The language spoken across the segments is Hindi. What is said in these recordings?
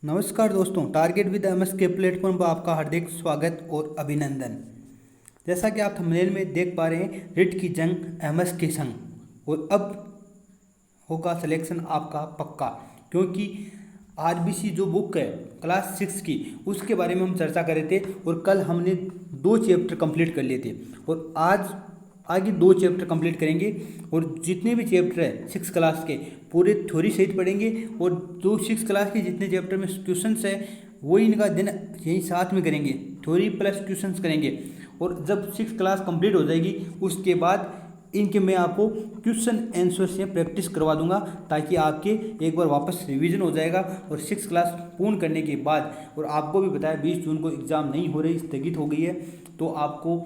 नमस्कार दोस्तों, टारगेट विद एमएस के प्लेटफॉर्म पर आपका हार्दिक स्वागत और अभिनंदन। जैसा कि आप थंबनेल में देख पा रहे हैं, रिट की जंग एमएस के संग। और अब होगा सिलेक्शन आपका पक्का, क्योंकि आरबीसी जो बुक है क्लास 6 की, उसके बारे में हम चर्चा कर रहे थे। और कल हमने 2 चैप्टर कंप्लीट कर लिए थे और आज आगे 2 चैप्टर कंप्लीट करेंगे। और जितने भी चैप्टर है 6 क्लास के पूरे थ्योरी सहित पढ़ेंगे। और जो 6 क्लास के जितने चैप्टर में क्वेश्चंस है वही इनका दिन यही साथ में करेंगे, थ्योरी प्लस क्वेश्चंस करेंगे। और जब 6 क्लास कंप्लीट हो जाएगी उसके बाद इनके मैं आपको क्वेश्चन आंसर से प्रैक्टिस करवा दूंगा, ताकि आपके एक बार वापस रिवीजन हो जाएगा। और 6 क्लास पूर्ण करने के बाद, और आपको भी बताया 20 जून को एग्ज़ाम नहीं हो रही, स्थगित हो गई है, तो आपको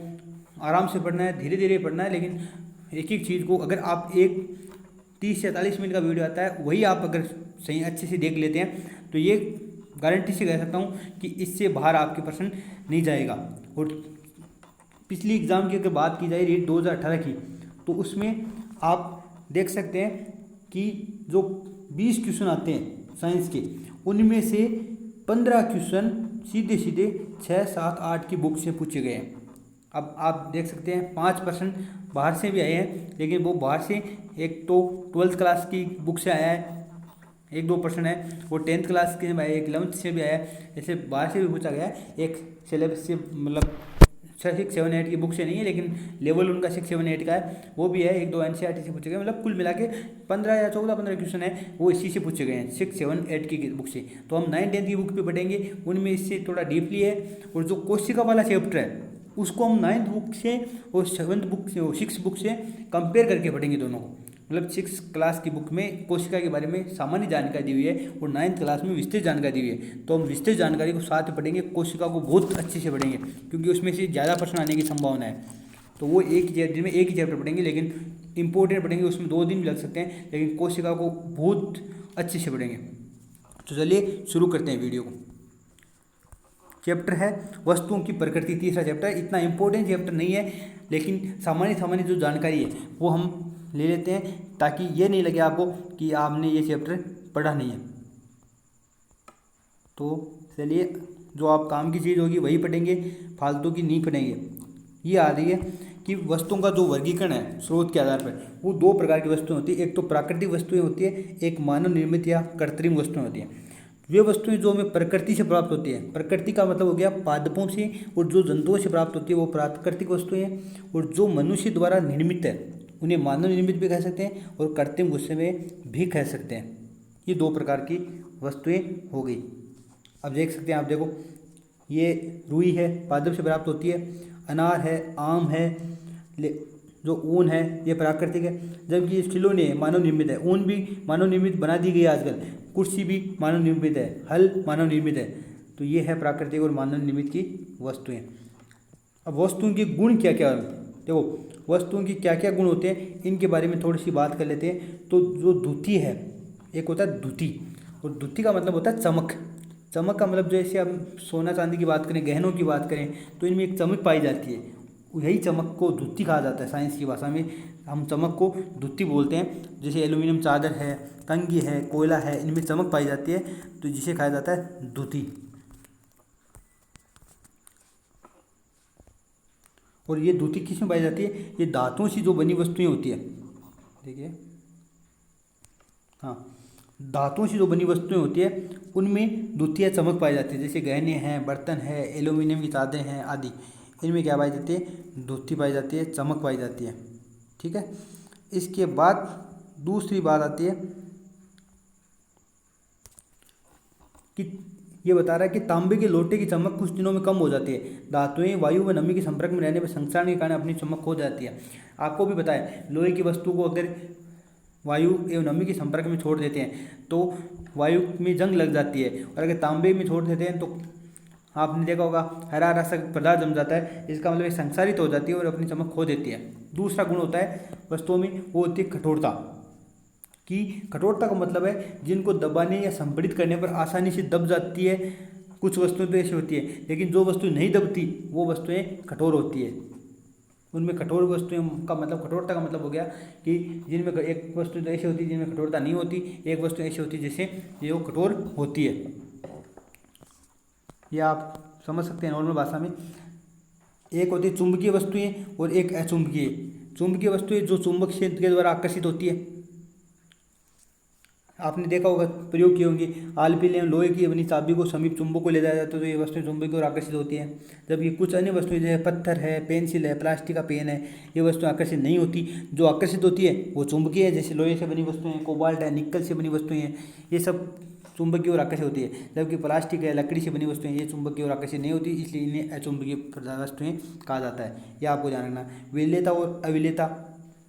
आराम से पढ़ना है, धीरे धीरे पढ़ना है। लेकिन एक एक चीज़ को अगर आप एक 30 से 40 मिनट का वीडियो आता है वही आप अगर सही अच्छे से देख लेते हैं तो ये गारंटी से कह सकता हूँ कि इससे बाहर आपके प्रश्न नहीं जाएगा। और पिछली एग्ज़ाम की अगर बात की जाए रीट 2018 की, तो उसमें आप देख सकते हैं कि जो 20 क्वेश्चन आते हैं साइंस के, उनमें से 15 क्वेश्चन सीधे सीधे 6, 7, 8 की बुक से पूछे गए हैं। अब आप देख सकते हैं 5% बाहर से भी आए हैं, लेकिन वो बाहर से एक तो 12th क्लास की बुक से आया है, 1-2% है। वो 10th क्लास के आया, एक 11th से भी आया है। ऐसे बाहर से भी पूछा गया है, एक सिलेबस से, मतलब 6, 7, 8 की बुक से नहीं है, लेकिन लेवल उनका 6, 7, 8 का है, वो भी है। 1-2 एनसीईआरटी से पूछे गए, मतलब कुल मिला के 15 या 14-15 क्वेश्चन है वो इसी से पूछे गए हैं, 6, 7, 8 की बुक से। तो हम 9, 10 की बुक पे पढ़ेंगे, उनमें इससे थोड़ा डीपली है। और जो कोशिका वाला चैप्टर है उसको हम 9th बुक से और 7th बुक से और 6th बुक से कंपेयर करके पढ़ेंगे दोनों को। मतलब 6 क्लास की बुक में कोशिका के बारे में सामान्य जानकारी दी हुई है और 9th क्लास में विस्तृत जानकारी दी हुई है। तो हम विस्तृत जानकारी को साथ में पढ़ेंगे, कोशिका को बहुत अच्छे से पढ़ेंगे, क्योंकि उसमें से ज़्यादा प्रश्न आने की संभावना है। तो वो एक दिन में एक ही चैप्टर पढ़ेंगे, लेकिन इंपॉर्टेंट पढ़ेंगे, उसमें 2 दिन भी लग सकते हैं, लेकिन कोशिका को बहुत अच्छे से पढ़ेंगे। तो चलिए शुरू करते हैं वीडियो को। चैप्टर है वस्तुओं की प्रकृति, तीसरा चैप्टर। इतना इंपॉर्टेंट चैप्टर नहीं है, लेकिन सामान्य जो जानकारी है वो हम ले लेते हैं, ताकि ये नहीं लगे आपको कि आपने ये चैप्टर पढ़ा नहीं है। तो चलिए, जो आप काम की चीज़ होगी वही पढ़ेंगे, फालतू की नहीं पढ़ेंगे। ये आ रही है कि वस्तुओं का जो वर्गीकरण है स्रोत के आधार पर, वो 2 प्रकार की वस्तुएं होती है। एक तो प्राकृतिक वस्तुएं होती है, एक मानव निर्मित या कृत्रिम वस्तुएं होती हैं। वे वस्तुएं जो हमें प्रकृति से प्राप्त होती है, प्रकृति का मतलब हो गया पादपों से, और जो जंतुओं से प्राप्त होती है वो प्राकृतिक वस्तुएं हैं। और जो मनुष्य द्वारा निर्मित है उन्हें मानव निर्मित भी कह सकते हैं और कृत्रिम वस्तुएं भी कह सकते हैं। ये 2 प्रकार की वस्तुएं हो गई। अब देख सकते हैं, आप देखो, ये रुई है, पादप से प्राप्त होती है। अनार है, आम है, जो ऊन है ये प्राकृतिक है, जबकि खिलौने है, मानव निर्मित है। ऊन भी मानव निर्मित बना दी गई है आजकल, कुर्सी भी मानव निर्मित है, हल मानव निर्मित है। तो ये है प्राकृतिक और मानव निर्मित की वस्तुएं। अब वस्तुओं के गुण क्या क्या है, देखो वस्तुओं की क्या क्या गुण होते हैं इनके बारे में थोड़ी सी बात कर लेते हैं। तो जो द्युति है, एक होता है द्युति, और द्युति का मतलब होता है चमक। चमक का मतलब जैसे हम सोना चांदी की बात करें, गहनों की बात करें, तो इनमें एक चमक पाई जाती है, यही चमक को द्युति कहा जाता है। साइंस की भाषा में हम चमक को द्युति बोलते हैं। जैसे एल्यूमिनियम चादर है, कंघी है, कोयला है, इनमें चमक पाई जाती है, तो जिसे कहा जाता है द्युति। और ये द्युति किस में पाई जाती है, ये धातुओं से जो बनी वस्तुएं होती है, देखिए, हाँ, धातुओं से जो बनी वस्तुएं होती है उनमें द्युति या चमक पाई जाती है। जैसे गहने हैं, बर्तन है, एल्यूमिनियम की चादरें हैं आदि, इनमें क्या पाई जाती है, द्युति पाई जाती है, चमक पाई जाती है। ठीक है। इसके बाद दूसरी बात आती है कि ये बता रहा है कि तांबे के लोटे की चमक कुछ दिनों में कम हो जाती है। धातुएं वायु व नमी के संपर्क में रहने पर संक्षारण के कारण अपनी चमक खो जाती है। आपको भी बताया, लोहे की वस्तु को अगर वायु एवं नमी के संपर्क में छोड़ देते हैं तो वायु में जंग लग जाती है, और अगर तांबे में छोड़ देते हैं तो आपने देखा होगा हरा हरा सा पदार्थ जम जाता है। इसका मतलब संसारित हो जाती है और अपनी चमक खो देती है। दूसरा गुण होता है वस्तुओं में, वो होती है कठोरता। कि कठोरता का मतलब है जिनको दबाने या संपीड़ित करने पर आसानी से दब जाती है। कुछ वस्तुएं तो ऐसी होती है, लेकिन जो वस्तु नहीं दबती वो वस्तुएं कठोर होती है। उनमें कठोर वस्तुएं का मतलब, कठोरता का मतलब हो गया कि जिनमें एक वस्तु तो ऐसी होती है जिनमें कठोरता नहीं होती, एक वस्तु ऐसी होती है जिससे ये वो कठोर होती है। ये आप समझ सकते हैं नॉर्मल भाषा में। एक होती है चुंबकीय वस्तुएं और एक अचुंबकीय। चुंबकीय वस्तुएं जो चुंबक क्षेत्र के द्वारा आकर्षित होती है, आपने देखा होगा, प्रयोग किए होंगे। आलपीले में लोहे की बनी चाबी को समीप चुंबक को ले जाया जाता है तो ये वस्तुएं चुंबक की ओर आकर्षित होती हैं। जबकि कुछ अन्य वस्तुएं जैसे पत्थर है, पेंसिल है, प्लास्टिक का पेन है, ये वस्तुएं आकर्षित नहीं होती। जो आकर्षित होती है वो चुंबकीय है, जैसे लोहे से बनी वस्तुएं हैं, कोबाल्ट है, निकल से बनी वस्तुएं हैं, ये सब चुंबक की ओर आकर्षित होती है। जबकि प्लास्टिक है, लकड़ी से बनी वस्तुएं, ये चुंबक की ओर आकर्षित नहीं होती, इसलिए इन्हें अचुंबकीय वस्तुएं कहा जाता है। यह आपको ध्यान रखना। विलेयता और अविलेयता।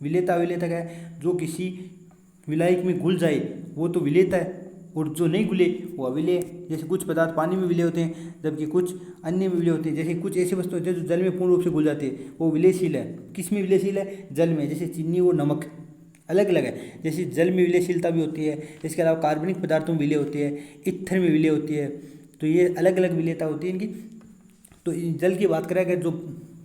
विलेयता अविलेयता क्या है? जो किसी विलायक में घुल जाए वो तो विलेयता है, और जो नहीं घुले वो अविलेय। जैसे कुछ पदार्थ पानी में विलेय होते हैं जबकि कुछ अन्य में विलेय होते हैं। जैसे कुछ ऐसी वस्तु होती है जो जल में पूर्ण रूप से घुल जाती है, वो विलेयशील है। किस में विलेयशील है? जल में। जैसे चीनी और नमक अलग अलग है, जैसे जल में विलेयशीलता भी होती है। इसके अलावा कार्बनिक पदार्थों में विलेय होती है, ईथर में विलेय होती है। तो ये अलग अलग विलेयता होती है इनकी। तो जल की बात करें, अगर जो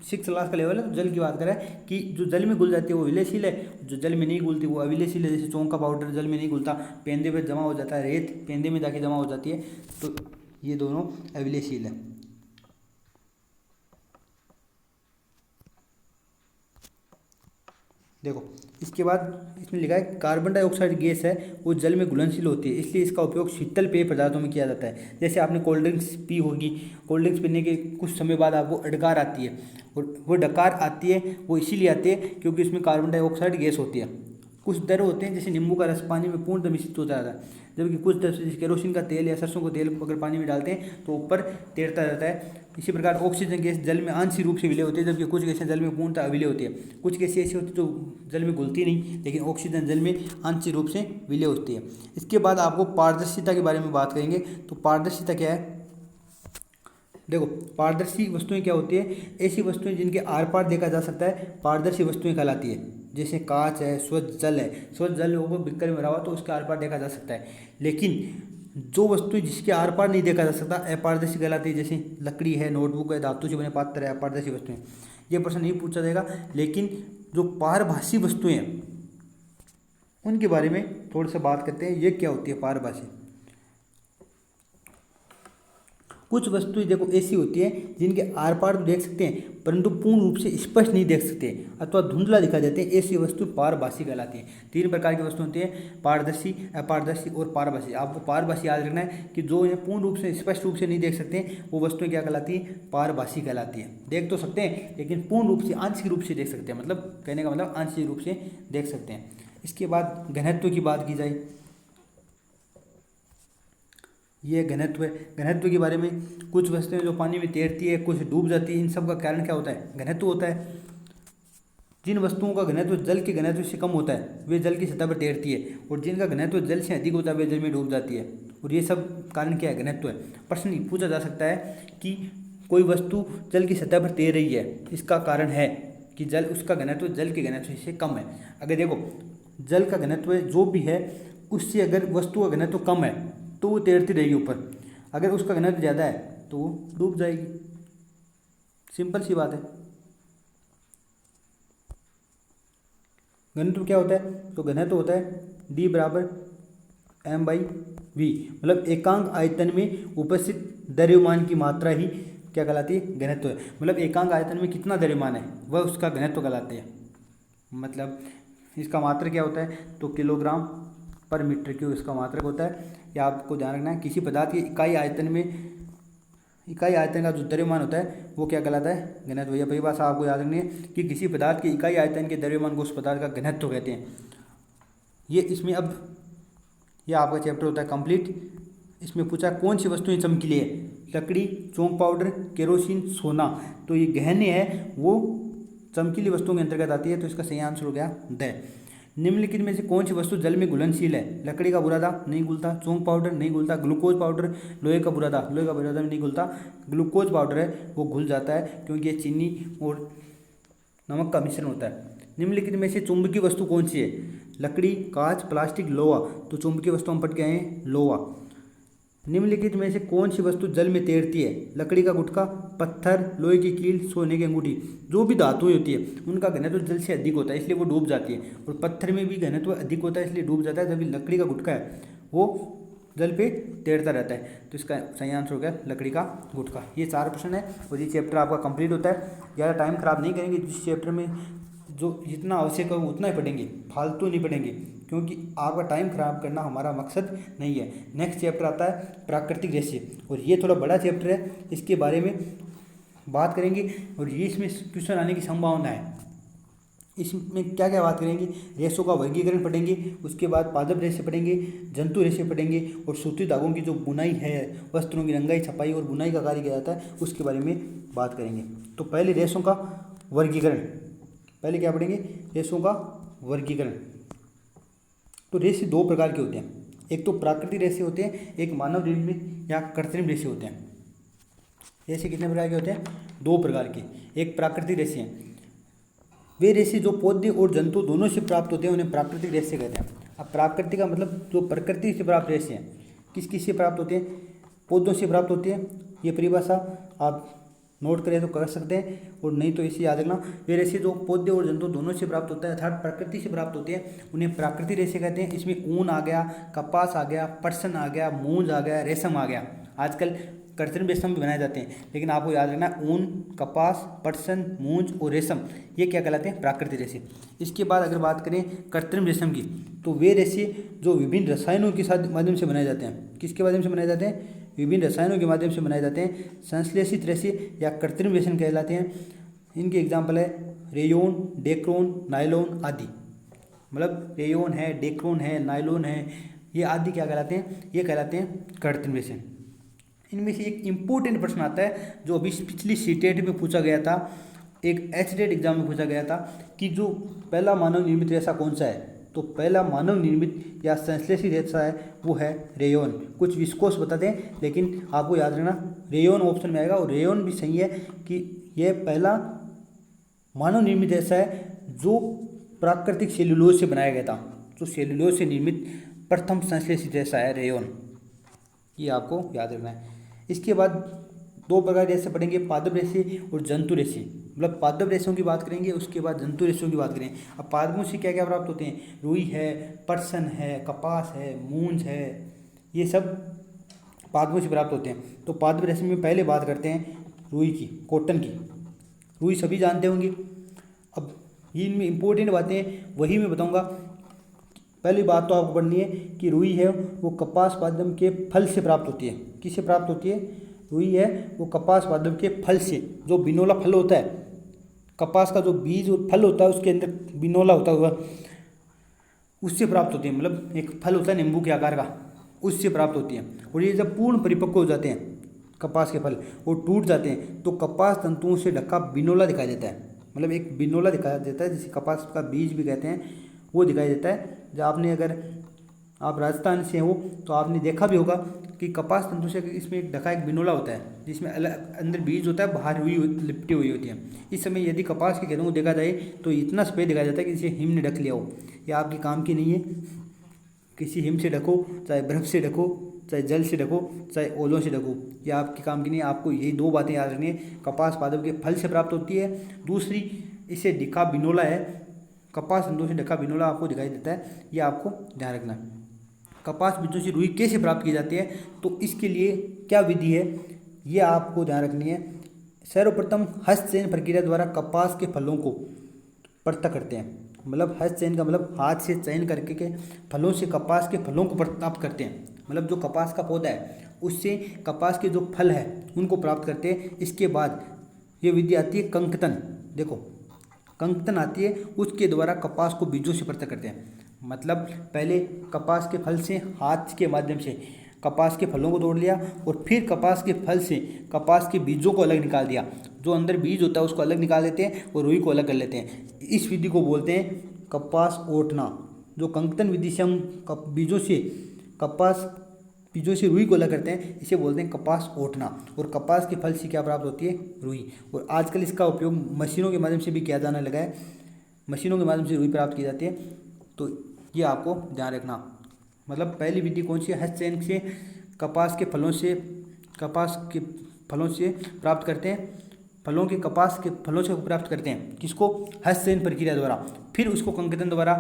6th क्लास का लेवल है तो जल की बात करें कि जो जल में घुल जाती है वो विलेयशील है, जो जल में नहीं घुलती वो अविलेयशील है। जैसे चौंक का पाउडर जल में नहीं घुलता, पेंदे पे जमा हो जाता है, रेत पेंदे में जाके जमा हो जाती है, तो ये दोनों अविलेयशील है। देखो इसके बाद इसमें लिखा है कार्बन डाइऑक्साइड गैस है वो जल में घुलनशील होती है, इसलिए इसका उपयोग शीतल पेय पदार्थों में किया जाता है। जैसे आपने कोल्ड ड्रिंक्स पी होगी, कोल्ड ड्रिंक्स पीने के कुछ समय बाद आपको डकार आती है, और वो डकार आती है वो इसीलिए आती है क्योंकि इसमें कार्बन डाइऑक्साइड गैस होती है। कुछ दर होते हैं जैसे नींबू का रस पानी में पूर्णतः मिश्रित हो जाता है, जबकि कुछ दर जैसे केरोसिन का तेल या सरसों का तेल अगर पानी में डालते हैं तो ऊपर तैरता रहता है। इसी प्रकार ऑक्सीजन गैस जल में आंशिक रूप से विलय होती है, जबकि कुछ गैसें जल में पूर्णतः अविलय होती है। कुछ गैसें ऐसी होती है जो जल में घुलती नहीं, लेकिन ऑक्सीजन जल में आंशिक रूप से विलय होती है। इसके बाद आपको पारदर्शिता के बारे में बात करेंगे। तो पारदर्शिता क्या है? देखो पारदर्शी वस्तुएं क्या होती है? ऐसी वस्तुएं जिनके आर पार देखा जा सकता है, पारदर्शी वस्तुएं कहलाती है। जैसे कांच है, स्वच्छ जल है। स्वच्छ जल लोगों को बिक्कर में भरा हुआ तो उसके आर पार देखा जा सकता है। लेकिन जो वस्तुएं जिसके आर पार नहीं देखा जा सकता अपारदर्शी कहलाती है। जैसे लकड़ी है, नोटबुक है, धातु से बने पात्र है, अपारदर्शी वस्तुएं। ये प्रश्न नहीं पूछा जाएगा, लेकिन जो पारभासी वस्तुएं हैं उनके बारे में थोड़ा सा बात करते हैं। ये क्या होती है पारभासी? कुछ वस्तुएं देखो ऐसी होती है जिनके आर पार तो देख सकते हैं परंतु पूर्ण रूप से स्पष्ट नहीं देख सकते अथवा धुंधला दिखा देते हैं, ऐसी वस्तु पारभासी कहलाती है। 3 प्रकार की वस्तु होती है, पारदर्शी, अपारदर्शी और पारभासी। आपको पारभासी याद रखना है कि जो ये पूर्ण रूप से स्पष्ट रूप से नहीं देख सकते वो वस्तुएं क्या कहलाती है? पारभासी कहलाती है। देख तो सकते हैं लेकिन पूर्ण रूप से आंशिक रूप से देख सकते हैं, मतलब कहने का मतलब आंशिक रूप से देख सकते हैं। इसके बाद घनत्व की बात की जाए, ये घनत्व है। घनत्व के बारे में कुछ वस्तुएं जो पानी में तैरती है, कुछ डूब जाती है, इन सब का कारण क्या होता है? घनत्व होता है। जिन वस्तुओं का घनत्व जल के घनत्व से कम होता है वे जल की सतह पर तैरती है, और जिनका घनत्व जल से अधिक होता है वे जल में डूब जाती है। और ये सब कारण क्या है? घनत्व है। प्रश्न पूछा जा सकता है कि कोई वस्तु जल की सतह पर तैर रही है, इसका कारण है कि जल उसका घनत्व जल के घनत्व से कम है। अगर देखो जल का घनत्व जो भी है उससे अगर वस्तु का घनत्व कम है तो वो तैरती रहेगी ऊपर, अगर उसका घनत्व ज़्यादा है तो वो डूब जाएगी। सिंपल सी बात है। घनत्व क्या होता है? तो घनत्व होता है D बराबर m/v, मतलब एकांक आयतन में उपस्थित द्रव्यमान की मात्रा ही क्या कहलाती है? घनत्व है। मतलब एकांक आयतन में कितना द्रव्यमान है वह उसका घनत्व कहलाते हैं। मतलब इसका मात्रक क्या होता है? तो किलोग्राम पर मीटर क्यूब इसका मात्रक होता है। या आपको ध्यान रखना है किसी पदार्थ की इकाई आयतन का जो द्रव्यमान होता है वो क्या कहलाता है? घनत्व। यह परिभाषा आपको याद रखनी है कि किसी पदार्थ की इकाई आयतन के द्रव्यमान को उस पदार्थ का घनत्व कहते हैं। ये इसमें अब यह आपका चैप्टर होता है कंप्लीट। इसमें पूछा कौन सी वस्तुएं चमकीली है? लकड़ी, चौंक पाउडर, केरोसिन, सोना। तो ये गहने है वो चमकीली वस्तुओं के अंतर्गत आती है, तो इसका सही आंसर हो गया द। निम्नलिखित में से कौन सी वस्तु जल में घुलनशील है? लकड़ी का बुरादा नहीं घुलता, चौंक पाउडर नहीं घुलता, ग्लूकोज पाउडर, लोहे का बुरादा में नहीं घुलता। ग्लूकोज पाउडर है वो घुल जाता है क्योंकि ये चीनी और नमक का मिश्रण होता है। निम्नलिखित में से चुंबकीय वस्तु कौन सी है? लकड़ी, कांच, प्लास्टिक, लोहा। तो चुंबकीय वस्तु हम पढ़ के आए हैं लोहा। निम्नलिखित में से कौन सी वस्तु जल में तैरती है? लकड़ी का गुटका, पत्थर, लोहे की कील, सोने की अंगूठी। जो भी धातुएं होती है उनका घनत्व जल से अधिक होता है इसलिए वो डूब जाती है, और पत्थर में भी घनत्व अधिक होता है इसलिए डूब जाता है। जबकि लकड़ी का गुटका है वो जल पे तैरता रहता है। तो इसका सही आंसर हो गया लकड़ी का गुटखा। ये 4 प्रश्न है और ये चैप्टर आपका कंप्लीट होता है। ज़्यादा टाइम खराब नहीं करेंगे, जिस चैप्टर में जो जितना आवश्यक है उतना ही पढ़ेंगे, फालतू नहीं पढ़ेंगे, क्योंकि आपका टाइम खराब करना हमारा मकसद नहीं है। नेक्स्ट चैप्टर आता है प्राकृतिक रेशे, और ये थोड़ा बड़ा चैप्टर है, इसके बारे में बात करेंगे और ये इसमें क्वेश्चन आने की संभावना है। इसमें क्या क्या बात करेंगे, रेशों का वर्गीकरण पढ़ेंगे, उसके बाद पादप रेशे पढ़ेंगे, जंतु रेशे पढ़ेंगे, और सूती धागों की जो बुनाई है, वस्त्रों की रंगाई छपाई और बुनाई का कार्य किया जाता है, उसके बारे में बात करेंगे। तो पहले रेशों का वर्गीकरण, पहले क्या पढ़ेंगे, रेशों का वर्गीकरण। तो रेशे 2 प्रकार के होते हैं, एक तो प्राकृतिक रेशे होते हैं, एक मानव निर्मित या कृत्रिम रेशे होते हैं। रेशे कितने प्रकार के होते हैं, 2 प्रकार के। एक प्राकृतिक रेशे हैं, वे रेशे जो पौधे और जंतु दोनों से प्राप्त होते हैं उन्हें प्राकृतिक रेशे कहते हैं। अब प्राकृतिक का मतलब जो प्रकृति से प्राप्त रेशे हैं, किस किस से प्राप्त होते हैं, पौधों से प्राप्त होते हैं। ये परिभाषा आप नोट करें तो कर सकते हैं, और नहीं तो इसे याद रखना, वे रेशे जो पौधे और जंतु दोनों से प्राप्त होता है अर्थात प्रकृति से प्राप्त होते हैं उन्हें प्राकृतिक रेशे कहते हैं। इसमें ऊन आ गया, कपास आ गया, पटसन आ गया, मूंज आ गया, रेशम आ गया। आजकल कृत्रिम रेशम भी बनाए जाते हैं, लेकिन आपको याद रखना ऊन, कपास, पटसन, मूंज और रेशम ये क्या कहलाते हैं, प्राकृतिक रेशे। इसके बाद अगर बात करें कृत्रिम रेशम की, तो वे रेशे जो विभिन्न रसायनों के साथ माध्यम से बनाए जाते हैं। किसके माध्यम से बनाए जाते हैं, विभिन्न रसायनों के माध्यम से बनाए जाते हैं, संश्लेषित रेशे या कृत्रिम रेशम कहलाते हैं। इनके एग्जाम्पल है रेयोन, डेक्रोन, नायलॉन आदि। मतलब रेयोन है, डेक्रोन है, नायलॉन है, ये आदि क्या कहलाते हैं, ये कहलाते हैं कृत्रिम रेशे। इनमें से एक इम्पोर्टेंट प्रश्न आता है जो अभी पिछली सीटेट में पूछा गया था, एक एचटेट एग्जाम में पूछा गया था कि जो पहला मानव निर्मित रेशा कौन सा है। तो पहला मानव निर्मित या संश्लेषित रेशा है वो है रेयोन। कुछ विस्कोस बताते हैं, लेकिन आपको याद रखना रेयोन ऑप्शन में आएगा, और रेयोन भी सही है कि यह पहला मानव निर्मित रेशा है जो प्राकृतिक सेल्यूलोज से बनाया गया था। तो सेल्यूलोज से निर्मित प्रथम संश्लेषित रेशा है रेयोन, ये आपको याद रखना है। इसके बाद 2 प्रकार रेशे पढ़ेंगे, पादप रेशे और जंतु रेशे। मतलब पादप रेशों की बात करेंगे, उसके बाद जंतु रेशों की बात करेंगे। अब पादपों से क्या क्या प्राप्त होते हैं, रुई है, पटसन है, कपास है, मूंज है, ये सब पादपों से प्राप्त होते हैं। तो पादप रेशे में पहले बात करते हैं रुई की, कॉटन की। रुई सभी जानते होंगे। अब इनमें इंपॉर्टेंट बातें वही मैं बताऊँगा। पहली बात तो आपको पढ़नी है कि रुई है वो कपास पादप के फल से प्राप्त होती है। किससे प्राप्त होती है, रुई है वो कपास पादप के फल से, जो बिनोला फल होता है, कपास का जो बीज और फल होता है उसके अंदर बिनोला होता हुआ उससे प्राप्त होती है। मतलब एक फल होता है नींबू के आकार का, उससे प्राप्त होती है। और ये जब पूर्ण परिपक्व हो जाते हैं कपास के फल और टूट जाते हैं तो कपास तंतुओं से ढका बिनोला दिखाई देता है। मतलब एक बिनोला दिखाई देता है, जिसे कपास का बीज भी कहते हैं, वो दिखाई देता है। जब आपने अगर आप राजस्थान से हो तो आपने देखा भी होगा कि कपास तंतु से इसमें एक ढका एक बिनोला होता है, जिसमें अंदर बीज होता है, बाहर रुई लिपटी हुई होती है। इस समय यदि कपास के खेतों को देखा जाए तो इतना सफ़ेद दिखाई जाता है कि जिसे हिम ने ढक लिया हो। यह आपके काम की नहीं है। किसी हिम से ढको, चाहे बर्फ़ से ढको, चाहे जल से ढको, चाहे ओलों से ढको, यह आपके काम की नहीं है। आपको यही 2 बातें याद रखनी है, कपास पादप के फल से प्राप्त होती है, दूसरी इसे ढका बिनोला है, कपास तंतुओं से ढका बिनोला आपको दिखाई देता है, ये आपको ध्यान रखना है। कपास बीजों से रुई कैसे प्राप्त की जाती है, तो इसके लिए क्या विधि है ये आपको ध्यान रखनी है। सर्वप्रथम हस्तचयन प्रक्रिया द्वारा कपास के फलों को पृथक करते हैं। मतलब हस्तचयन का मतलब हाथ से चयन करके के फलों से कपास के फलों को प्राप्त करते हैं। मतलब जो कपास का पौधा है उससे कपास के जो फल है उनको प्राप्त करते हैं। इसके बाद ये विधि आती है कंकतन। देखो कंकतन आती है, उसके द्वारा कपास को बीजों से पृथक करते हैं। मतलब पहले कपास के फल से हाथ के माध्यम से कपास के फलों को तोड़ लिया और फिर कपास के फल से कपास के बीजों को अलग निकाल दिया। जो अंदर बीज होता है उसको अलग निकाल देते हैं और रुई को अलग कर लेते हैं। इस विधि को बोलते हैं कपास ओटना। जो कंकतन विधि से हम बीजों से रुई को अलग करते हैं, इसे बोलते हैं कपास ओटना। और कपास के फल से क्या प्राप्त होती है, रुई। और आजकल इसका उपयोग मशीनों के माध्यम से भी किया जाने लगा है। मशीनों के माध्यम से रुई प्राप्त की जाती है। तो ये आपको ध्यान रखना। मतलब पहली विधि कौन सी है, हस्तचयन से कपास के फलों से प्राप्त करते हैं, कपास के फलों से प्राप्त करते हैं। किसको, हस्तचयन प्रक्रिया द्वारा। फिर उसको कंकतन द्वारा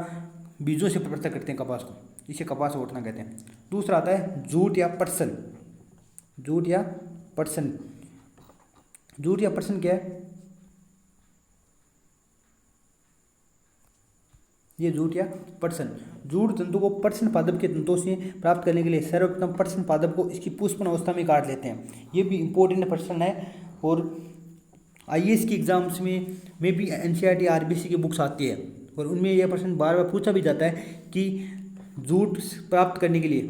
बीजों से पृथक करते हैं कपास को। इसे कपास ओढ़ना कहते हैं। दूसरा आता है जूट या पटसन। जूट या पटसन, जूट या पटसन क्या है? ये जूट या पटसन, जूट तंतु को पटसन पादप के तंतुओं से प्राप्त करने के लिए सर्वप्रथम पटसन पादप को इसकी पुष्पन अवस्था में काट लेते हैं। ये भी इंपॉर्टेंट प्रश्न है और आईएएस की एग्जाम्स में भी एनसीईआरटी आरबीसी की बुक्स आती है और उनमें यह प्रश्न बार बार पूछा भी जाता है कि जूट प्राप्त करने के लिए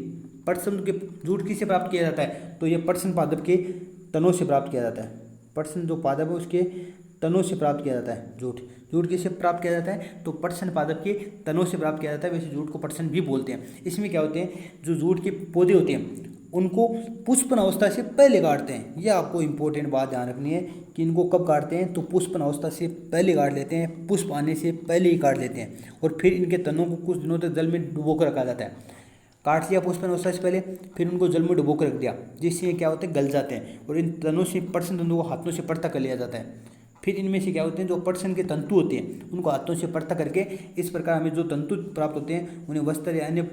पटसन के जूट किससे प्राप्त किया जाता है? तो ये पटसन पादप के तनों से प्राप्त किया जाता है। पटसन जो पादप है उसके तनों से प्राप्त किया जाता है जूट। जूट किससे प्राप्त किया जाता है? तो पटसन पादप के तनों से प्राप्त किया जाता है। वैसे जूट को पटसन भी बोलते हैं। इसमें क्या होते हैं, जो जूट के पौधे होते हैं उनको पुष्पन अवस्था से पहले काटते हैं। यह आपको इंपॉर्टेंट बात ध्यान रखनी है कि इनको कब काटते हैं, तो पुष्पन अवस्था से पहले काट लेते हैं, पुष्प आने से पहले ही काट लेते हैं और फिर इनके तनों को कुछ दिनों तक जल में डुबो कर रखा जाता है। काट लिया पुष्पन अवस्था से पहले, फिर उनको जल में डुबो कर रख दिया, जिससे ये क्या होते हैं, गल जाते हैं और इन तनों से पटसन तंतु को हाथों से पड़ता कर लिया जाता है। फिर इनमें से क्या होते हैं, जो पटसन के तंतु होते हैं उनको हाथों से पड़ता करके इस प्रकार हमें जो तंतु प्राप्त होते हैं उन्हें वस्त्र या अन्य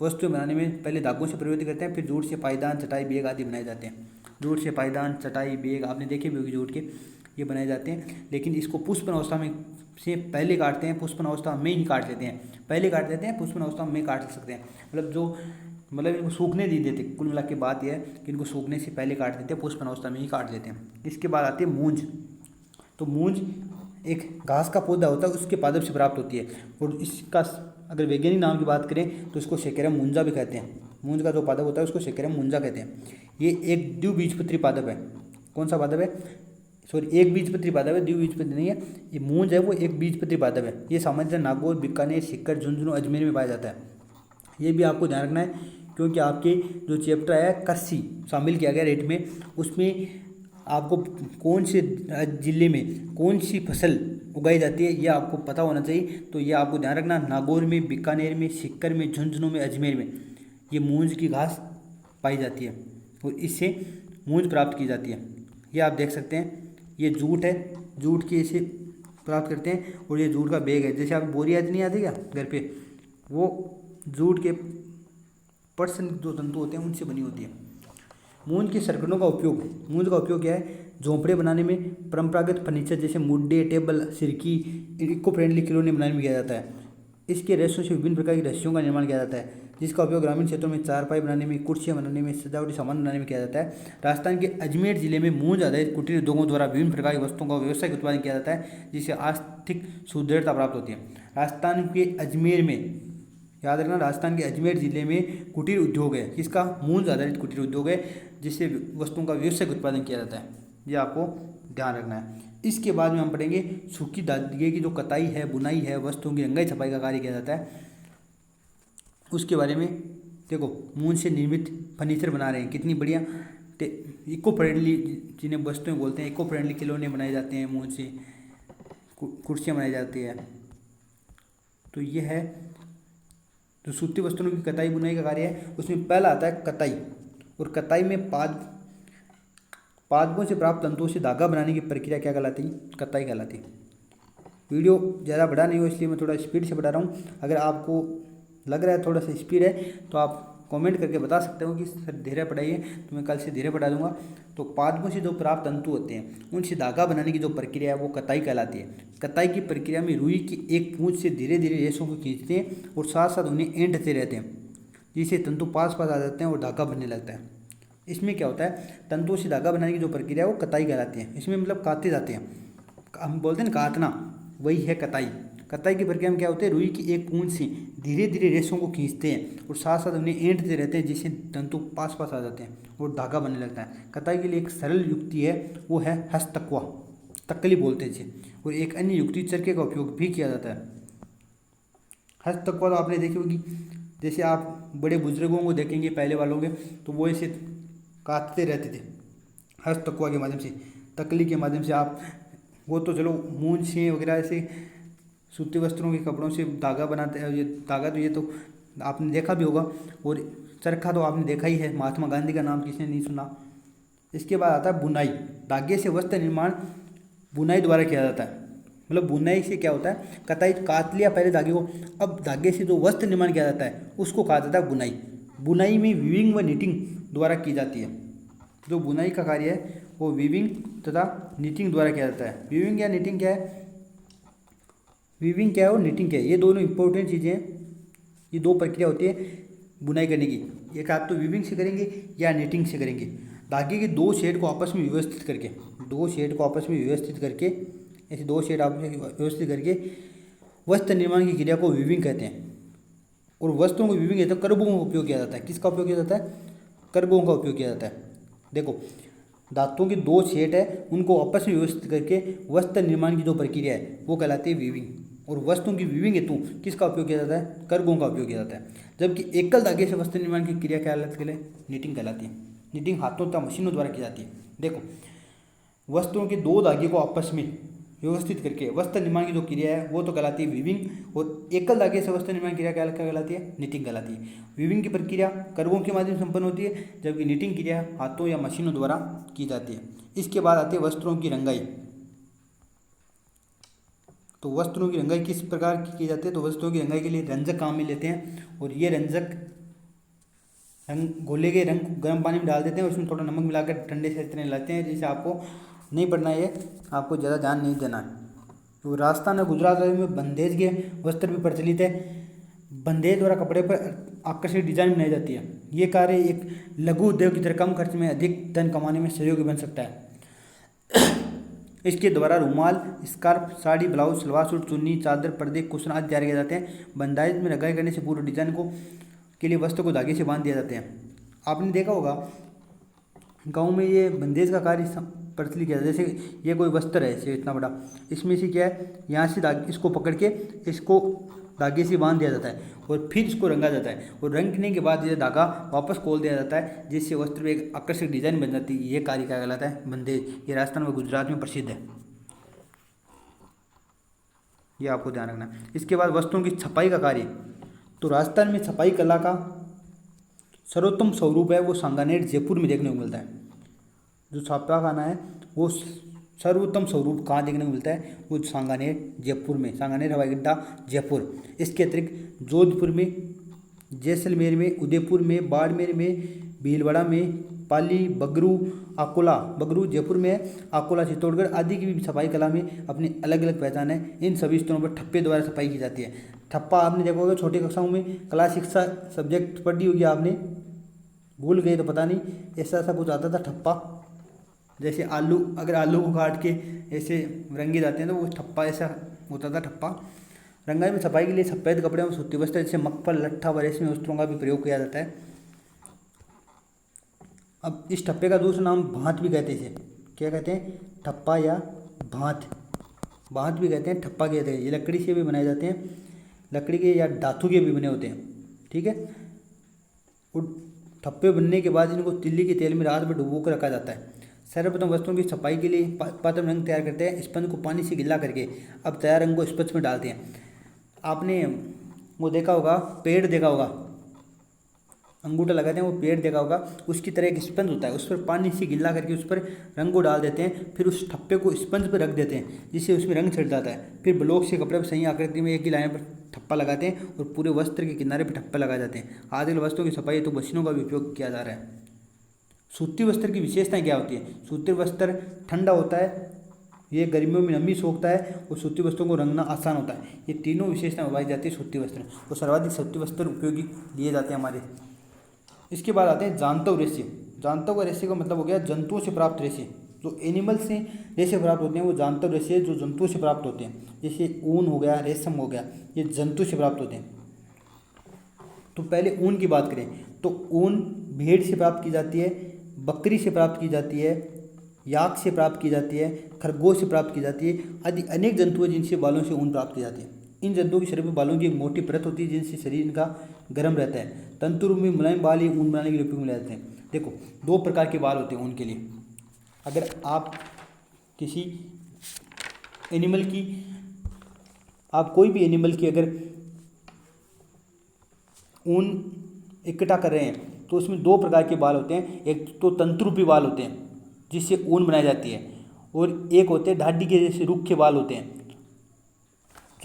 वस्तुएं बनाने में पहले धागों से प्रयुक्त करते हैं। फिर जूट से पायदान, चटाई, बैग आदि बनाए जाते हैं। जूट से पायदान, चटाई, बैग आपने देखे भी होगी जूट के, ये बनाए जाते हैं। लेकिन इसको पुष्पन अवस्था में से पहले काटते हैं, पुष्पन अवस्था में ही काट लेते हैं। पहले काट लेते हैं, पुष्पन अवस्था में काट सकते हैं। मतलब इनको सूखने नहीं देते। कुल मिला के बात यह है कि इनको सूखने से पहले काट देते हैं, पुष्पन अवस्था में ही काट लेते हैं। इसके बाद आती है मूंज। तो मूंज एक घास का पौधा होता है, उसके पादप से प्राप्त होती है और इसका अगर वैज्ञानिक नाम की बात करें तो इसको सेकेरम मुंजा भी कहते हैं। मूंज का जो पादप होता है उसको सेकेरम मुंजा कहते हैं। ये एक द्विबीजपत्री पादप है। कौन सा पादप है? सॉरी, एक बीजपत्री पादप है, द्विबीजपत्री नहीं है। ये मूंज है वो एक बीजपत्री पादप है। ये सामान्यतः नागौर, बीकानेर, सीकर, झुंझुनू, अजमेर में पाया जाता है। ये भी आपको ध्यान रखना है क्योंकि आपके जो चैप्टर है कृषि शामिल किया गया रेट में, उसमें आपको कौन से जिले में कौन सी फसल उगाई जाती है यह आपको पता होना चाहिए। तो ये आपको ध्यान रखना, नागौर में, बीकानेर में, सीकर में, झुंझुनू में, अजमेर में ये मूंज की घास पाई जाती है और इससे मूंज प्राप्त की जाती है। ये आप देख सकते हैं, ये जूट है, जूट के इसे प्राप्त करते हैं और ये जूट का बैग है। जैसे आप बोरियां नहीं आती क्या घर पे, वो जूट के पटसन जो तंतु होते हैं उनसे बनी होती है। मूंज के सर्कनों का उपयोग, मूंज का उपयोग क्या है? झोंपड़े बनाने में, परंपरागत फर्नीचर जैसे मुड्डे, टेबल, सिरकी, इको फ्रेंडली खिलौने बनाने में किया जाता है। इसके रेशों से विभिन्न प्रकार की रस्सियों का निर्माण किया जाता है, जिसका उपयोग ग्रामीण क्षेत्रों में चारपाई बनाने में, कुर्सियां बनाने में, सजावटी सामान बनाने में किया जाता है। राजस्थान के अजमेर जिले में मूंज आधारित कुटीर उद्योगों द्वारा विभिन्न प्रकार की वस्तुओं का व्यावसायिक उत्पादन किया जाता है, जिससे आर्थिक सुदृढ़ता प्राप्त होती है। राजस्थान के अजमेर में, याद रखना, राजस्थान के अजमेर जिले में कुटीर उद्योग है, जिसका मूंज आधारित कुटीर उद्योग है, जिससे वस्तुओं का व्यावसायिक उत्पादन किया जाता है। यह आपको ध्यान रखना है। इसके बाद में हम पढ़ेंगे सूखी धागे की जो कताई है, बुनाई है, वस्तुओं की रंगाई छपाई का कार्य किया जाता है, उसके बारे में देखो। मूंज से निर्मित फर्नीचर बना रहे हैं, कितनी बढ़िया। इको फ्रेंडली जिन्हें वस्तुएं बोलते हैं, इको फ्रेंडली खिलौने बनाए जाते हैं मूंज से, कुर्सियाँ बनाई जाती है। तो ये है जो सूती वस्तुओं की कताई बुनाई का कार्य है। उसमें पहला आता है कताई, और कताई में पादपों से प्राप्त तंतुओं से धागा बनाने की प्रक्रिया क्या कहलाती है? कताई कहलाती है। वीडियो ज़्यादा बड़ा नहीं हो इसलिए मैं थोड़ा स्पीड से बढ़ा रहा हूँ। अगर आपको लग रहा है थोड़ा सा स्पीड है तो आप कमेंट करके बता सकते हो कि सर धीरे पढ़ाइए, तो मैं कल से धीरे पढ़ा दूंगा। तो पादपों से जो प्राप्त तंतु होते हैं उनसे धागा बनाने की जो प्रक्रिया है वो कताई कहलाती है। कताई की प्रक्रिया में रुई की एक पूंछ से धीरे धीरे रेशों को खींचते हैं और साथ साथ उन्हें ऐंठते रहते हैं, जिससे तंतु पास पास आ जाते हैं और धागा बनने लगता है। इसमें क्या होता है, तंतुओं से धागा बनाने की जो प्रक्रिया है वो कताई कहलाती है। इसमें मतलब काते जाते हैं, हम बोलते हैं ना काटना, वही है कताई। कताई की प्रक्रिया में क्या होता है, रुई की एक पूंछ से धीरे धीरे रेशों को खींचते हैं और साथ साथ उन्हें ऐंठते रहते हैं, जिससे तंतु पास पास आ जाते हैं और धागा बनने लगता है। कताई के लिए एक सरल युक्ति है, वो है हस्तकवा, तकली बोलते हैं इसे। और एक अन्य युक्ति चरखे का उपयोग भी किया जाता है। हस्तकवा तो आपने देखी होगी, जैसे आप बड़े बुजुर्गों को देखेंगे पहले वालों के, तो वो ऐसे काटते रहते थे हस्तकवा के माध्यम से, तकली के माध्यम से। आप वो तो चलो मूंछ से वगैरह ऐसे सूती वस्त्रों के कपड़ों से धागा बनाते हैं। ये धागा तो ये तो आपने देखा भी होगा, और चरखा तो आपने देखा ही है, महात्मा गांधी का नाम किसने नहीं सुना। इसके बाद आता है बुनाई। धागे से वस्त्र निर्माण बुनाई द्वारा किया जाता है। मतलब बुनाई से क्या होता है, कताई काट लिया पहले धागे को, अब धागे से जो वस्त्र निर्माण किया जाता है उसको कहा जाता है बुनाई। बुनाई में वीविंग व निटिंग द्वारा की जाती है। जो बुनाई का कार्य है वो वीविंग तथा निटिंग द्वारा किया जाता है। वीविंग या निटिंग क्या है, वीविंग क्या है और निटिंग क्या है, ये दोनों इंपॉर्टेंट चीज़ें हैं। ये दो प्रक्रिया होती है बुनाई करने की, एक आप तो वीविंग से करेंगे या निटिंग से करेंगे। धागे के दो शेड को आपस में व्यवस्थित करके, दो शेड को आपस में व्यवस्थित करके, ऐसे दो शेड आपस में व्यवस्थित करके वस्त्र निर्माण की क्रिया को वीविंग कहते हैं। और वस्त्रों को वीविंग कहते हैं, कर्बों का उपयोग किया जाता है। किसका उपयोग किया जाता है, कर्बों का उपयोग किया जाता है। देखो धातुओं के दो शेड है उनको आपस में व्यवस्थित करके वस्त्र निर्माण की जो प्रक्रिया है वो कहलाती है वीविंग। और वस्तुओं की वीविंग हेतु किसका उपयोग किया जाता है, कर्बों का उपयोग किया जाता है। जबकि एकल धागे से वस्त्र निर्माण की क्रिया कहलाती है निटिंग कहलाती है। निटिंग हाथों तथा मशीनों द्वारा की जाती है। देखो वस्तुओं के दो धागे को आपस में व्यवस्थित करके वस्त्र निर्माण की जो क्रिया है वो तो कहलाती है वीविंग, और एकल धागे से वस्त्र निर्माण क्रिया क्या कहलाती है, निटिंग कहलाती है। वीविंग की प्रक्रिया कर्बों के माध्यम से संपन्न होती है, जबकि निटिंग क्रिया हाथों या मशीनों द्वारा की जाती है। इसके बाद आती है वस्त्रों की रंगाई। तो वस्त्रों की रंगाई किस प्रकार की जाती है, तो वस्त्रों की रंगाई के लिए रंजक काम में लेते हैं, और ये रंजक रंग घोले गए रंग गर्म पानी में डाल देते हैं और उसमें थोड़ा नमक मिलाकर ठंडे से इस तरह लाते हैं। जिसे आपको नहीं पढ़ना है, आपको ज़्यादा ध्यान नहीं देना है। तो राजस्थान और गुजरात राज्य में बंदेज के वस्त्र भी प्रचलित है। बंदेज द्वारा कपड़े पर आकर्षक डिजाइन बनाई जाती है। ये कार्य एक लघु उद्योग की तरह कम खर्च में अधिक धन कमाने में सहयोगी बन सकता है। इसके द्वारा रुमाल, scarf, sari, blouse, salwar suit, चुन्नी, चादर, पर्दे, कुशन आदि तैयार किए जाते हैं। बंदाइज में रंगाई करने से पूरे डिजाइन को के लिए वस्त्र को धागे से बांध दिया जाते हैं। आपने देखा होगा गाँव में ये बंदेज का कार्य प्रचलित किया, जैसे ये कोई वस्त्र है ऐसे इतना बड़ा, इसमें से क्या है यहाँ से धागे इसको पकड़ के इसको धागे से बांध दिया जाता है और फिर इसको रंगा जाता है, और रंगने के बाद ये धागा वापस खोल दिया जाता है जिससे वस्त्र में एक आकर्षक डिजाइन बन जाती है। ये कार्य क्या कहलाता है, बंदेज। ये राजस्थान व गुजरात में प्रसिद्ध है, ये आपको ध्यान रखना है। इसके बाद वस्त्रों की छपाई का कार्य। तो राजस्थान में छपाई कला का सर्वोत्तम स्वरूप है वो सांगानेर जयपुर में देखने को मिलता है। जो छापा खाना है वो सर्वोत्तम स्वरूप कहाँ देखने को मिलता है, वो सांगानेर जयपुर में, सांगानेर हवाई अड्डा जयपुर। इसके अतिरिक्त जोधपुर में, जैसलमेर में, उदयपुर में, बाड़मेर में, भीलवाड़ा में, पाली, बगरू, अकोला, बगरू जयपुर में है, अकोला चित्तौड़गढ़ आदि की भी छपाई कला में अपनी अलग अलग पहचान है। इन सभी स्थानों पर ठप्पे द्वारा छपाई की जाती है। ठप्पा आपने देखा होगा छोटी कक्षाओं में, कला शिक्षा सब्जेक्ट पढ़ी होगी आपने, भूल गए तो पता नहीं, ऐसा ऐसा कुछ आता था ठप्पा। जैसे आलू, अगर आलू को काट के ऐसे रंगे जाते हैं तो वो ठप्पा ऐसा होता था ठप्पा। रंगाई में छपाई के लिए सफ़ेद कपड़े और सूती वस्त्र जैसे मखमल, लट्ठा व रेशमी वस्त्रों का भी प्रयोग किया जाता है। अब इस ठप्पे का दूसरा नाम भांत भी कहते हैं। क्या कहते हैं, ठप्पा या भांत, भांत भी कहते हैं, ठप्पा कहते हैं। ये लकड़ी से भी बनाए जाते हैं, लकड़ी के या धातु के भी बने होते हैं, ठीक है। और ठप्पे बनने के बाद इनको तिल्ली के तेल में रात भर डुबो कर रखा जाता है। सर्वप्रथम वस्तुओं की छपाई के लिए पात्र रंग तैयार करते हैं। स्पंज को पानी से गिला करके अब तैयार रंग को स्पंज में डालते हैं। आपने वो देखा होगा, पेड़ देखा होगा, अंगूठा लगाते हैं वो पेड़ देखा होगा, उसकी तरह एक स्पंज होता है, उस पर पानी से गिला करके उस पर रंग को डाल देते हैं। फिर उस ठप्पे को स्पंज पर रख देते हैं जिससे उसमें रंग छिड़ जाता है। फिर ब्लॉक से कपड़े पर सही आकृति में एक ही लाइन पर ठप्पा लगाते हैं और पूरे वस्त्र के किनारे पर ठप्पा लगा जाते हैं। आजकल वस्त्रों की छपाई तो मशीनों का भी उपयोग किया जा रहा है। सूती वस्त्र की विशेषताएं क्या होती है, सूती वस्त्र ठंडा होता है, ये गर्मियों में नमी सोखता है और सूती वस्त्रों को रंगना आसान होता है। ये तीनों विशेषताएं पाई जाती है सूती वस्त्र, तो सर्वाधिक सूती वस्त्र उपयोगी लिए जाते हैं हमारे। इसके बाद आते हैं जानतव रेशे। जानतव का रेशे का मतलब हो गया जंतुओं से प्राप्त रेशे। जो एनिमल से रेशे प्राप्त होते हैं वो जानतव रेशे जो जंतुओं से प्राप्त होते हैं। जैसे ऊन हो गया, रेशम हो गया, ये जंतु से प्राप्त होते हैं। तो पहले ऊन की बात करें तो ऊन भेड़ से प्राप्त की जाती है, बकरी से प्राप्त की जाती है, याक से प्राप्त की जाती है, खरगोश से प्राप्त की जाती है, आदि अनेक जंतु हैं जिनसे बालों से ऊन प्राप्त की जाती है। इन जंतुओं के शरीर में बालों की एक मोटी परत होती है जिनसे शरीर इनका गर्म रहता है। तंतु रूप में मुलायम बाल ही ऊन बनाने के लिए उपयोग में जाते हैं। देखो दो प्रकार के बाल होते हैं ऊन के लिए। अगर आप किसी एनिमल की, आप कोई भी एनिमल की अगर ऊन इकट्ठा कर रहे हैं तो उसमें दो प्रकार के बाल होते हैं। एक तो तंतुरूपी बाल होते हैं जिससे ऊन बनाई जाती है, और एक होते हैं ढाडी के जैसे रुख के बाल होते हैं।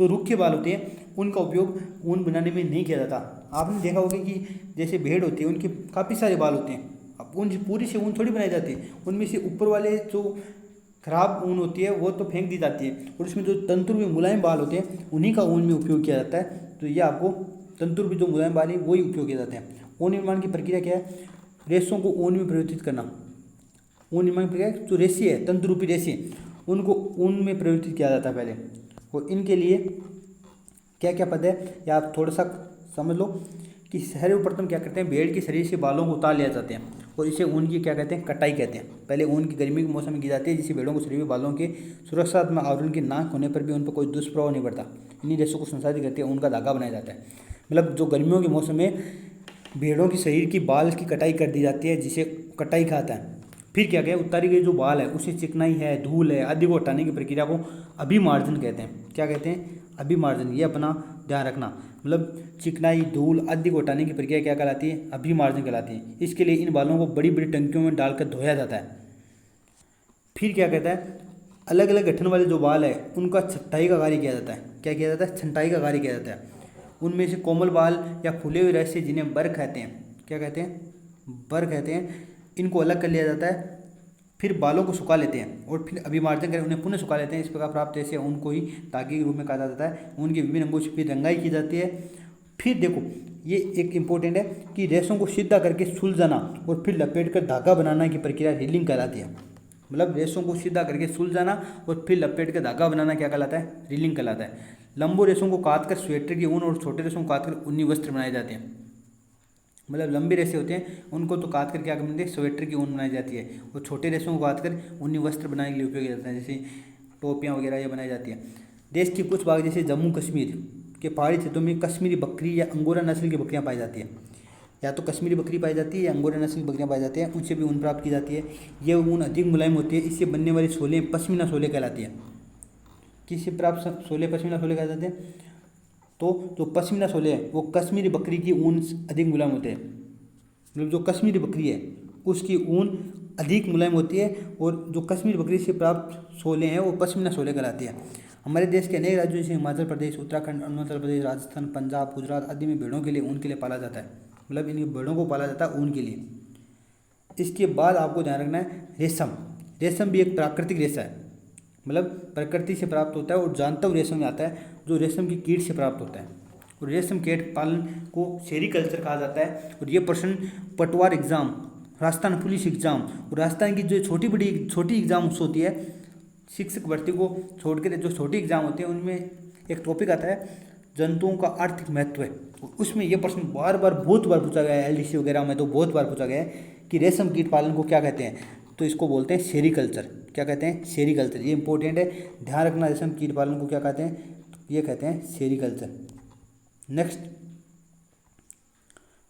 जो रुख के बाल होते हैं उनका उपयोग ऊन बनाने में नहीं किया जाता। आपने देखा होगा कि जैसे भेड़ होती है उनके काफ़ी सारे बाल होते हैं, अब ऊन पूरी से ऊन थोड़ी बनाई जाती है, उनमें से ऊपर वाले जो खराब ऊन होती है वो तो फेंक दी जाती है और उसमें जो तंतुर में मुलायम बाल होते हैं उन्हीं का ऊन में उपयोग किया जाता है। तो ये आपको तंतुर में जो मुलायम बाल है वही उपयोग किए जाते हैं। ऊन निर्माण की प्रक्रिया क्या है? रेशों को ऊन में परिवर्तित करना। ऊन निर्माण की प्रक्रिया जो रेशे है, तंतु रूपी रेशे, उनको ऊन में परिवर्तित किया जाता है पहले। और इनके लिए क्या क्या पद है या आप थोड़ा सा समझ लो कि सर्वप्रथम क्या करते हैं, भेड़ के शरीर से बालों को उतार लिया जाते हैं और इसे ऊन की क्या कहते हैं, कटाई कहते हैं। पहले ऊन की गर्मी के मौसम में की जाती है, जिससे भेड़ों को शरीर में बालों के सुरक्षात्मक आवरण के ना होने पर भी उन पर कोई दुष्प्रभाव नहीं पड़ता। इन्हीं रेशों को संसाधित करते हैं ऊन का धागा बनाया जाता है। मतलब जो गर्मियों के मौसम में भेड़ों के शरीर की बाल की कटाई कर दी जाती है, जिसे कटाई कहता है। फिर क्या क्या उतारी गई जो बाल है उसे चिकनाई है, धूल है आदि को हटाने की प्रक्रिया को अभिमार्जन कहते हैं। क्या कहते हैं? अभिमार्जन। ये अपना ध्यान रखना, मतलब चिकनाई, धूल आदि को हटाने की प्रक्रिया क्या कहलाती है? अभिमार्जन कहलाती है। इसके लिए इन बालों को बड़ी बड़ी टंकियों में डालकर धोया जाता है। फिर क्या कहता है, अलग अलग गठन वाले जो बाल है उनका छंटाई का कार्य किया जाता है। क्या किया जाता है? छंटाई का कार्य किया जाता है। उनमें से कोमल बाल या फूले हुए रेशे जिन्हें बर कहते हैं, क्या कहते हैं? बर कहते हैं, इनको अलग कर लिया जाता है। फिर बालों को सुखा लेते हैं और फिर अभिमार्जन कर उन्हें पुनः सुखा लेते हैं। इस प्रकार प्राप्त ऐसे ऊन को ही धागे के रूप में कहा जाता है। ऊन के विभिन्न अंगों से फिर रंगाई की जाती है। फिर देखो ये एक इम्पोर्टेंट है कि रेशों को सीधा करके सुलझाना और फिर लपेट कर धागा बनाना की प्रक्रिया रीलिंग कहलाती है। मतलब रेशों को सीधा करके सुलझाना और फिर लपेट कर धागा बनाना क्या कहलाता है? रीलिंग कहलाता है। लंबो रेशों को काट कर स्वेटर की ऊन और छोटे रेशों को काट कर ऊनी वस्त्र बनाए जाते हैं। मतलब लंबे रेशे होते हैं उनको तो काट कर क्या करते हैं? स्वेटर की ऊन बनाई जाती है और छोटे रेशों को काट कर ऊनी वस्त्र बनाने के लिए उपयोग किया जाता है, जैसे टोपियाँ वगैरह ये बनाई जाती है। देश के कुछ भाग जैसे जम्मू कश्मीर के पहाड़ी क्षेत्रों में कश्मीरी बकरी या अंगोरा नस्ल की बकरियाँ पाई जाती है। या तो कश्मीरी बकरी पाई जाती है या अंगोरा नस्ल की बकरियाँ पाई जाती हैं, उनसे भी ऊन प्राप्त की जाती है। ये ऊन अधिक मुलायम होती है। इससे बनने वाली सोलें पश्मीना सोले कहलाती है। किससे प्राप्त सोले पश्मीना सोले कहलाते हैं? तो जो पश्मीना सोले हैं वो कश्मीरी बकरी की ऊन अधिक मुलायम होते हैं। मतलब जो कश्मीरी बकरी है उसकी ऊन अधिक मुलायम होती है और जो कश्मीरी बकरी से प्राप्त सोले हैं वो पश्मीना सोले कहलाती है। हमारे देश के अनेक राज्यों जैसे हिमाचल प्रदेश, उत्तराखंड, अरुणाचल प्रदेश, राजस्थान, पंजाब, गुजरात आदि में भेड़ों के लिए ऊन के लिए पाला जाता है। मतलब इन भेड़ों को पाला जाता है ऊन के लिए। इसके बाद आपको ध्यान रखना है रेशम। रेशम भी एक प्राकृतिक रेशा है, मतलब प्रकृति से प्राप्त होता है और जानता रेशम में आता है जो रेशम की कीट से प्राप्त होता है। और रेशम कीट पालन को सेरीकल्चर कहा जाता है। और ये प्रश्न पटवार एग्जाम, राजस्थान पुलिस एग्जाम और राजस्थान की जो छोटी एग्जाम्स होती है शिक्षक भर्ती को छोड़कर जो छोटी एग्जाम होती है उनमें एक टॉपिक आता है जंतुओं का आर्थिक महत्व है। उसमें यह प्रश्न बार बार बहुत बार पूछा गया है, एलडीसी वगैरह में तो बहुत बार पूछा गया है कि रेशम कीट पालन को क्या कहते हैं? तो इसको बोलते हैं सेरीकल्चर। क्या कहते हैं? सेरीकल्चर। ये इंपॉर्टेंट है, ध्यान रखना। रेशम कीट पालन को क्या कहते हैं? ये कहते हैं सेरीकल्चर। नेक्स्ट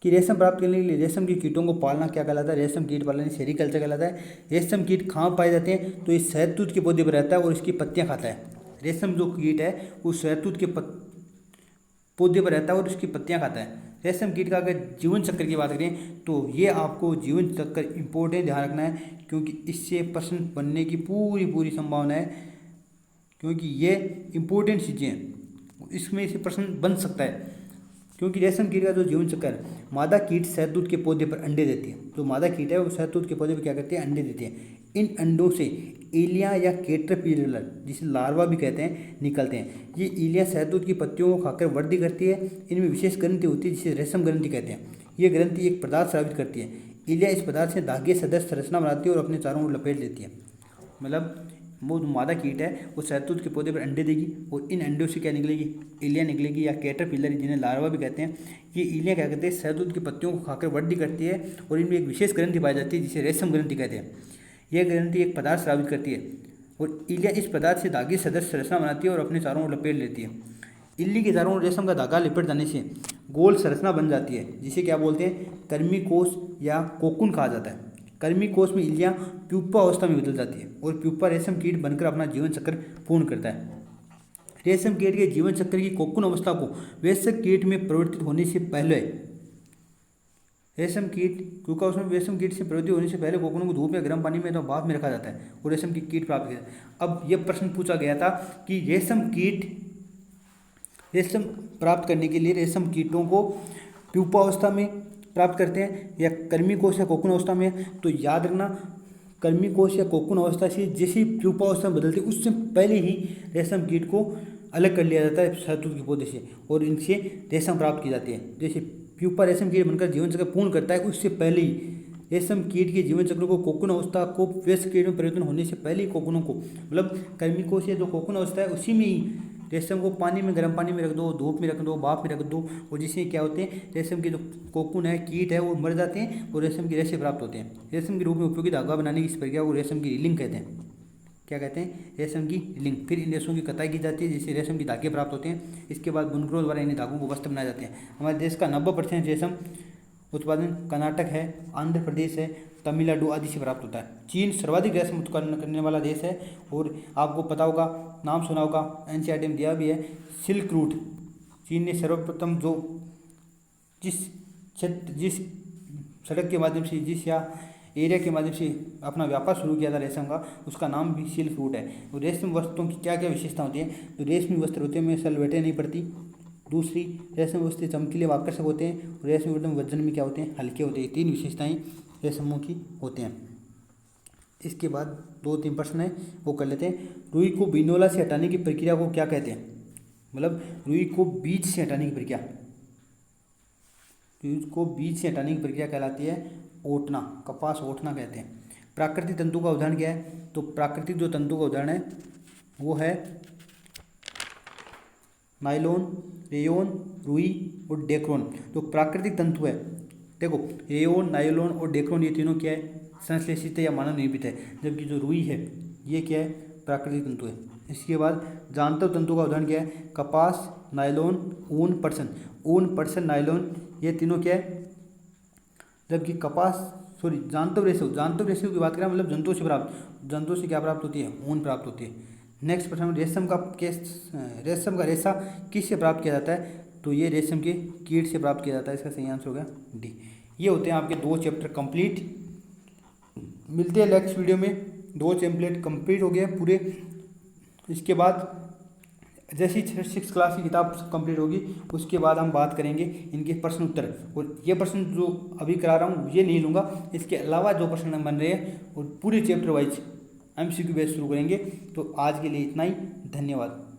कि रेशम प्राप्त करने के लिए रेशम की कीटों को पालना क्या कहलाता है? रेशम कीट पालन सेरीकल्चर कहलाता है। रेशम कीट कहाँ पाए जाते हैं? तो ये शहतूत के पौधे पर रहता है और इसकी पत्तियाँ खाता है। रेशम जो कीट है वो शहतूत के पौधे पर रहता है और उसकी पत्तियाँ खाता है। रेशम कीट का अगर जीवन चक्र की बात करें तो ये आपको जीवन चक्र इंपॉर्टेंट ध्यान रखना है, क्योंकि इससे प्रश्न बनने की पूरी संभावना है, क्योंकि ये इंपॉर्टेंट चीज़ें हैं, इसमें से प्रश्न बन सकता है। क्योंकि रेशम कीट का जो जीवन चक्र है, मादा कीट शहतूत के पौधे पर अंडे देती है। जो मादा कीट है वो शहतूत के पौधे पर क्या करती है? अंडे देती है। इन अंडों से इलिया या कैटरपिलर, जिसे लार्वा भी कहते हैं, निकलते हैं। ये इलिया शहतूत की पत्तियों को खाकर वृद्धि करती है। इनमें विशेष ग्रंथि होती है जिसे रेशम ग्रंथि कहते हैं। ये ग्रंथि एक पदार्थ स्रावित करती है। इलिया इस पदार्थ से धागे सदस्य संरचना बनाती है और अपने चारों ओर लपेट लेती है। मतलब वो मादा कीट है वो शहतूत के पौधे पर अंडे देगी और इन अंडों से क्या निकलेगी? इलिया निकलेगी या कैटरपिलर, जिन्हें लार्वा भी कहते हैं। ये इलिया क्या करते हैं? शहतूत की पत्तियों को खाकर वृद्धि करती है और इनमें एक विशेष ग्रंथि पाई जाती है जिसे रेशम ग्रंथि कहते हैं। यह ग्रंथि एक पदार्थ स्रावित करती है और इलिया इस पदार्थ से धागे सदस्य संरचना बनाती है और अपने चारों ओर लपेट लेती है। इल्ली के चारों ओर रेशम का धागा लिपट जाने से गोल संरचना बन जाती है, जिसे क्या बोलते हैं? कर्मी कोश या कोकुन कहा जाता है। कर्मी कोश में इल्लियाँ प्यूपा अवस्था में बदल जाती है और प्यूपा रेशम कीट बनकर अपना जीवन चक्र पूर्ण करता है। रेशम कीट के जीवन चक्र की कोकुन अवस्था को वयस्क कीट में परिवर्तित होने से पहले रेशम कीट से प्रवृत्ति होने से पहले कोकुन को धूप या गर्म पानी में तो भाप में रखा जाता है और रेशम की कीट प्राप्त किया जाता है। अब यह प्रश्न पूछा गया था कि रेशम कीट रेशम प्राप्त करने के लिए रेशम कीटों को प्यूपा अवस्था में प्राप्त करते हैं या कर्मी कोश या कोकून अवस्था में। तो याद रखना, कर्मी कोश या कोकून अवस्था से जैसे प्यूपा अवस्था में बदलती है उससे पहले ही रेशम कीट को अलग कर लिया जाता है शहतूत के पौधे से और इनसे रेशम प्राप्त की जाती है। जैसे प्यूपा रेशम कीट बनकर जीवन चक्र पूर्ण करता है उससे पहले ही रेशम कीट के जीवन चक्र को कोकून अवस्था को वयस्क कीट में परिवर्तन होने से पहले ही कोकूनों को मतलब कर्मी कोश या जो कोकून अवस्था है उसी में ही रेशम को पानी में, गर्म पानी में रख दो, धूप में रख दो, भाप में रख दो और जिससे क्या होते हैं रेशम के जो कोकून है, कीट है वो मर जाते हैं और रेशम के रेशे प्राप्त होते हैं। रेशम के रूप में उपयोगी धागा बनाने की इस प्रक्रिया को रेशम की रीलिंग कहते हैं। क्या कहते हैं? रेशम की रीलिंग। फिर इन रेशों की कताई की जाती है जिससे रेशम के धागे प्राप्त होते हैं। इसके बाद बुनकरों द्वारा इन धागों को वस्त्र बनाए जाते हैं। हमारे देश का 90% रेशम उत्पादन कर्नाटक है, आंध्र प्रदेश है, तमिलनाडु आदि से प्राप्त होता है। चीन सर्वाधिक रेशम उत्पादन करने वाला देश है और आपको पता होगा, नाम सुना होगा, एनसीईआरटी में दिया भी है, सिल्क रूट। चीन ने सर्वप्रथम जो जिस सड़क के माध्यम से, जिस या एरिया के माध्यम से अपना व्यापार शुरू किया था रेशम का, उसका नाम भी सिल्क रूट है। तो रेशम वस्त्रों की क्या क्या विशेषता होती है? तो रेशमी वस्त्र होते हैं में सलवटें नहीं पड़ती। दूसरी, रेशम वस्त्र चमकीले व आकर्षक होते हैं और रेशमी वस्त्र वजन में क्या होते हैं? हल्के होते हैं। 3 विशेषताएं रेशमों की होते हैं। इसके बाद 2-3 प्रश्न है वो कर लेते हैं। रुई को बिनोला से हटाने की प्रक्रिया को क्या कहते हैं? मतलब रुई को बीज से हटाने की प्रक्रिया, रुई को बीज से हटाने की प्रक्रिया कहलाती है ओटना, कपास ओटना कहते हैं। प्राकृतिक तंतु का उदाहरण क्या है? तो प्राकृतिक जो तंतु का उदाहरण है वो है नायलॉन, रेयोन, रुई और डेक्रोन। जो प्राकृतिक तंतु है, देखो रेयोन, नायलॉन और डेक्रोन ये तीनों क्या है? संश्लेषित है या मानव निर्मित है। जबकि जो रुई है ये क्या है? प्राकृतिक तंतु है। इसके बाद जांतव तंतु का उदाहरण क्या है? कपास, नायलॉन, ऊन, पटसन। ऊन, पटसन, नायलॉन ये तीनों क्या है? जबकि जांतव रेशे की बात करें मतलब जंतुओं से प्राप्त, जंतुओं से क्या प्राप्त होती है? ऊन प्राप्त होती है। नेक्स्ट प्रश्न, रेशम का रेशा किससे प्राप्त किया जाता है? तो ये रेशम के कीट से प्राप्त किया जाता है। इसका सही आंसर होगा डी। ये होते हैं आपके 2 चैप्टर कंप्लीट। मिलते हैं नेक्स्ट वीडियो में। 2 चैप्टर कंप्लीट हो गए पूरे। इसके बाद जैसी 6th क्लास की किताब कंप्लीट होगी उसके बाद हम बात करेंगे इनके प्रश्न उत्तर। और ये प्रश्न जो अभी करा रहा हूँ ये नहीं लूँगा, इसके अलावा जो प्रश्न बन रहे हैं और पूरे चैप्टर वाइज MCQ बेस शुरू करेंगे। तो आज के लिए इतना ही, धन्यवाद।